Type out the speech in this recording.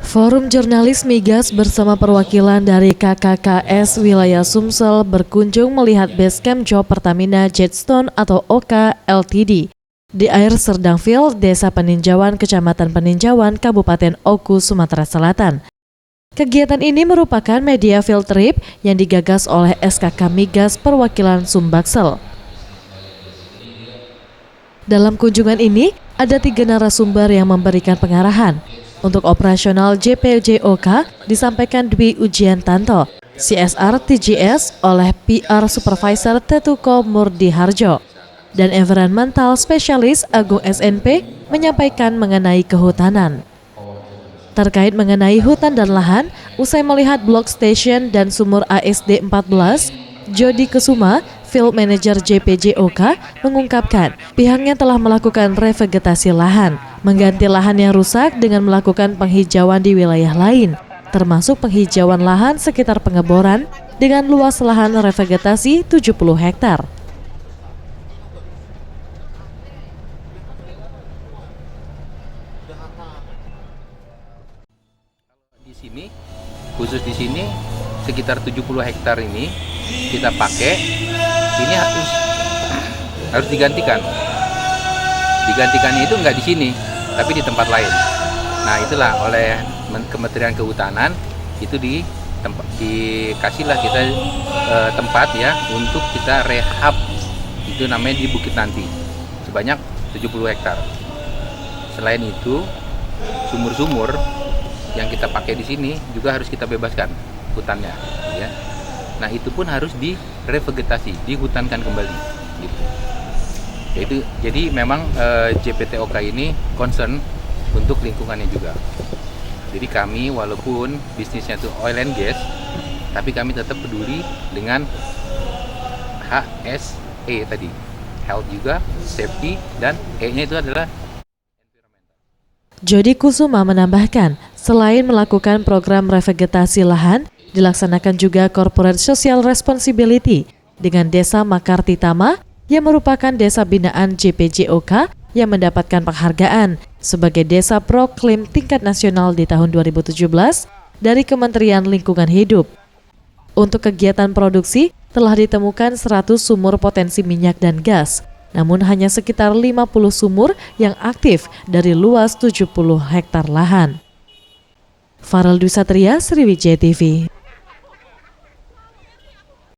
Forum Jurnalis Migas bersama perwakilan dari KKKS wilayah Sumsel berkunjung melihat basecamp Job Pertamina Jetstone atau OK Ltd di Air Serdangville, Desa Peninjauan, Kecamatan Peninjauan, Kabupaten Oku, Sumatera Selatan. Kegiatan ini merupakan media field trip yang digagas oleh SKK Migas perwakilan Sumbaksel. Dalam kunjungan ini, ada 3 narasumber yang memberikan pengarahan. Untuk operasional JPJOK disampaikan Dwi Ujian Tanto, CSR TGS oleh PR Supervisor Tetuko Murdi Harjo, dan Environmental Specialist Agung SNP menyampaikan mengenai kehutanan. Terkait mengenai hutan dan lahan, usai melihat blok station dan sumur ASD 14, Jody Kesuma, Field Manager JPJOK, mengungkapkan pihaknya telah melakukan revegetasi lahan, mengganti lahan yang rusak dengan melakukan penghijauan di wilayah lain, termasuk penghijauan lahan sekitar pengeboran dengan luas lahan revegetasi 70 hektar. Di sini, khusus di sini, sekitar 70 hektar ini kita pakai, ini harus digantikan. Digantikannya itu nggak di sini, tapi di tempat lain. Nah, itulah oleh Kementerian Kehutanan itu dikasihlah kita tempat ya untuk kita rehab. Itu namanya di Bukit Nanti, sebanyak 70 hektar. Selain itu, sumur-sumur yang kita pakai di sini juga harus kita bebaskan hutannya, ya. Nah, itu pun harus direvegetasi, dihutankan kembali, gitu. Jadi memang JPTOK ini concern untuk lingkungannya juga. Jadi kami walaupun bisnisnya itu oil and gas, tapi kami tetap peduli dengan HSE tadi, health juga, safety, dan E-nya itu adalah environmental. Jody Kusuma menambahkan, selain melakukan program revegetasi lahan, dilaksanakan juga corporate social responsibility dengan Desa Makartitama yang merupakan desa binaan JPJOK yang mendapatkan penghargaan sebagai desa proklim tingkat nasional di tahun 2017 dari Kementerian Lingkungan Hidup. Untuk kegiatan produksi telah ditemukan 100 sumur potensi minyak dan gas, namun hanya sekitar 50 sumur yang aktif dari luas 70 hektar lahan. Farel Dwi Satria, Sriwijaya TV.